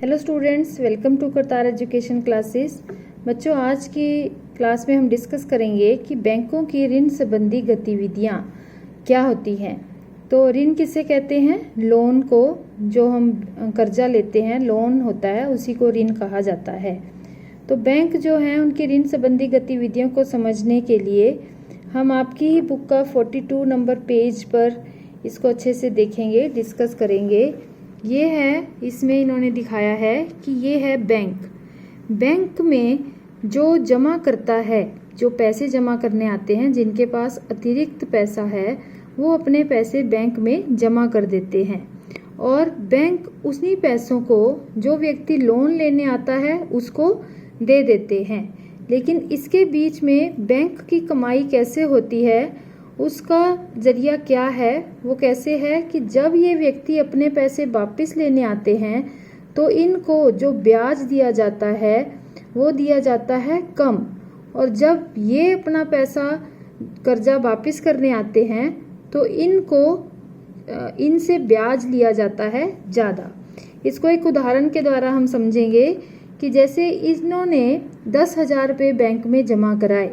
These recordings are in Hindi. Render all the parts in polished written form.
Hello students, welcome to Kartar education classes. बच्चों, आज की क्लास में हम डिस्कस करेंगे कि बैंकों की ऋण संबंधी गतिविधियां क्या होती हैं। तो ऋण किसे कहते हैं? लोन को, जो हम कर्जा लेते हैं, लोन होता है, उसी को ऋण कहा जाता है। तो बैंक जो हैं उनकी ऋण संबंधी गतिविधियों को समझने के लिए हम आपकी ही बुक का 42 नंबर पेज पर इसको अच्छे से देखेंगे, डिस्कस करेंगे। ये है, इसमें इन्होंने दिखाया है कि ये है बैंक। बैंक में जो जमा करता है, जो पैसे जमा करने आते हैं, जिनके पास अतिरिक्त पैसा है, वो अपने पैसे बैंक में जमा कर देते हैं और बैंक उन्हीं पैसों को जो व्यक्ति लोन लेने आता है उसको दे देते हैं। लेकिन इसके बीच में बैंक की कमाई कैसे होती है, उसका जरिया क्या है, वो कैसे है कि जब ये व्यक्ति अपने पैसे वापस लेने आते हैं तो इनको जो ब्याज दिया जाता है वो दिया जाता है कम, और जब ये अपना पैसा कर्जा वापस करने आते हैं तो इनसे ब्याज लिया जाता है ज़्यादा। इसको एक उदाहरण के द्वारा हम समझेंगे कि जैसे इन्होंने 10,000 रुपये बैंक में जमा कराए,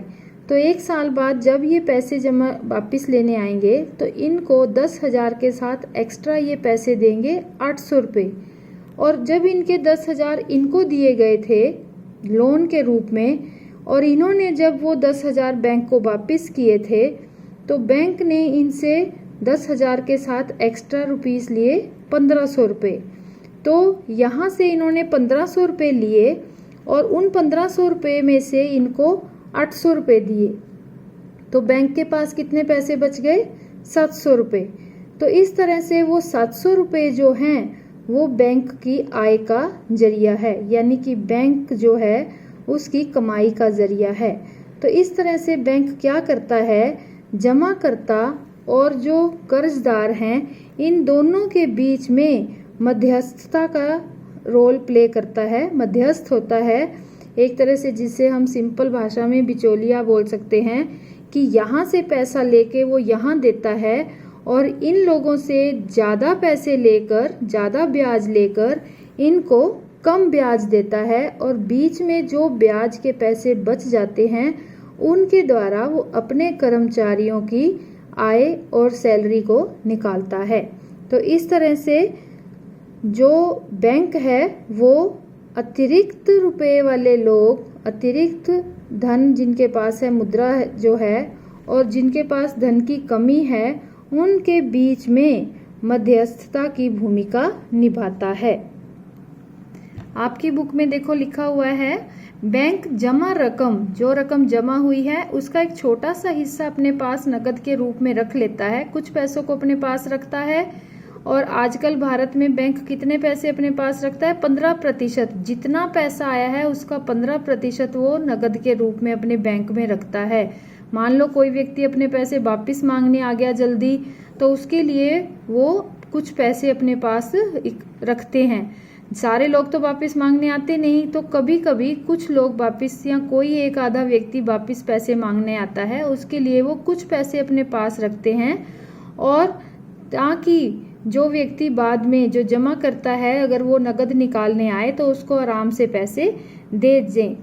तो 1 साल बाद जब ये पैसे जमा वापस लेने आएंगे तो इनको 10,000 के साथ एक्स्ट्रा ये पैसे देंगे 800 रुपये। और जब इनके 10,000 इनको दिए गए थे लोन के रूप में, और इन्होंने जब वो 10,000 बैंक को वापस किए थे, तो बैंक ने इनसे 10,000 के साथ एक्स्ट्रा रुपीस लिए 1,500 रुपये। तो यहाँ से इन्होंने 1,500 रुपये लिए और उन 1,500 रुपये में से इनको 800 रुपये दिए, तो बैंक के पास कितने पैसे बच गए? 700 रुपये। तो इस तरह से वो 700 रुपये जो हैं वो बैंक की आय का जरिया है, यानी कि बैंक जो है उसकी कमाई का जरिया है। तो इस तरह से बैंक क्या करता है, जमाकर्ता और जो कर्जदार हैं, इन दोनों के बीच में मध्यस्थता का रोल प्ले करता है, मध्यस्थ होता है एक तरह से, जिसे हम सिंपल भाषा में बिचौलिया बोल सकते हैं, कि यहाँ से पैसा लेके वो यहाँ देता है और इन लोगों से ज़्यादा पैसे लेकर, ज़्यादा ब्याज लेकर इनको कम ब्याज देता है, और बीच में जो ब्याज के पैसे बच जाते हैं उनके द्वारा वो अपने कर्मचारियों की आय और सैलरी को निकालता है। तो इस तरह से जो बैंक है वो अतिरिक्त रुपए वाले लोग, अतिरिक्त धन जिनके पास है, मुद्रा जो है, और जिनके पास धन की कमी है, उनके बीच में मध्यस्थता की भूमिका निभाता है। आपकी बुक में देखो लिखा हुआ है, बैंक जमा रकम, जो रकम जमा हुई है उसका एक छोटा सा हिस्सा अपने पास नकद के रूप में रख लेता है, कुछ पैसों को अपने पास रखता है। और आजकल भारत में बैंक कितने पैसे अपने पास रखता है? 15%। जितना पैसा आया है उसका 15% वो नगद के रूप में अपने बैंक में रखता है। मान लो कोई व्यक्ति अपने पैसे वापस मांगने आ गया जल्दी, तो उसके लिए वो कुछ पैसे अपने पास रखते हैं। सारे लोग तो वापस मांगने आते नहीं, तो कभी कभी कुछ लोग वापस, या कोई एक आधा व्यक्ति वापस पैसे मांगने आता है, उसके लिए वो कुछ पैसे अपने पास रखते हैं, और ताकि जो व्यक्ति बाद में जो जमा करता है, अगर वो नगद निकालने आए तो उसको आराम से पैसे दे दें।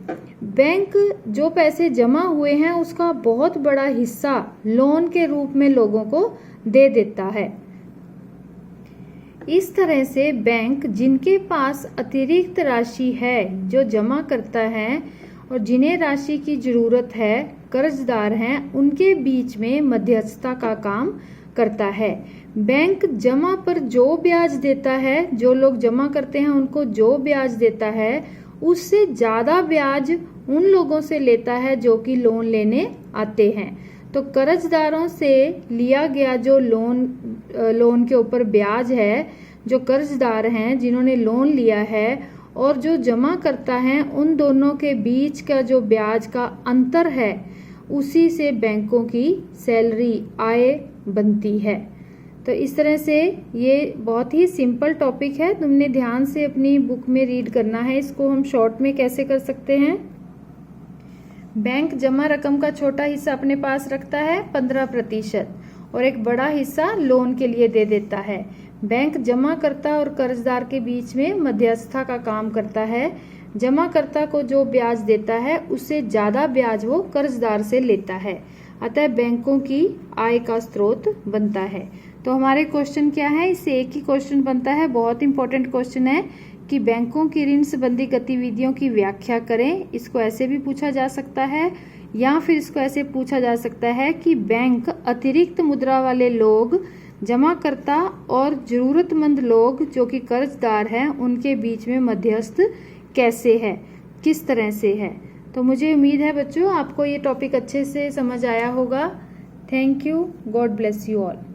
बैंक जो पैसे जमा हुए हैं उसका बहुत बड़ा हिस्सा लोन के रूप में लोगों को दे देता है। इस तरह से बैंक जिनके पास अतिरिक्त राशि है जो जमा करता है, और जिन्हें राशि की जरूरत है, कर्जदार हैं, उनके बीच में मध्यस्थता का काम करता है। बैंक जमा पर जो ब्याज देता है, जो लोग जमा करते हैं उनको जो ब्याज देता है, उससे ज़्यादा ब्याज उन लोगों से लेता है जो कि लोन लेने आते हैं। तो कर्जदारों से लिया गया जो लोन के ऊपर ब्याज है, जो कर्जदार हैं जिन्होंने लोन लिया है, और जो जमा करता है, उन दोनों के बीच का जो ब्याज का अंतर है, उसी से बैंकों की सैलरी, आय बनती है। तो इस तरह से ये बहुत ही सिंपल टॉपिक है, तुमने ध्यान से अपनी बुक में रीड करना है। इसको हम शॉर्ट में कैसे कर सकते हैं? बैंक जमा रकम का छोटा हिस्सा अपने पास रखता है 15%, और एक बड़ा हिस्सा लोन के लिए दे देता है। बैंक जमाकर्ता और कर्जदार के बीच में मध्यस्थता का काम करता है। जमाकर्ता को जो ब्याज देता है उससे ज़्यादा ब्याज वो कर्जदार से लेता है, अतः बैंकों की आय का स्रोत बनता है। तो हमारे क्वेश्चन क्या है, इससे एक ही क्वेश्चन बनता है, बहुत इंपॉर्टेंट क्वेश्चन है कि बैंकों की ऋण संबंधी गतिविधियों की व्याख्या करें। इसको ऐसे भी पूछा जा सकता है या फिर इसको ऐसे पूछा जा सकता है कि बैंक अतिरिक्त मुद्रा वाले लोग, जमाकर्ता और जरूरतमंद लोग जो कि कर्जदार हैं उनके बीच में मध्यस्थ कैसे है, किस तरह से है। तो मुझे उम्मीद है बच्चों आपको ये टॉपिक अच्छे से समझ आया होगा। Thank you, God bless you all.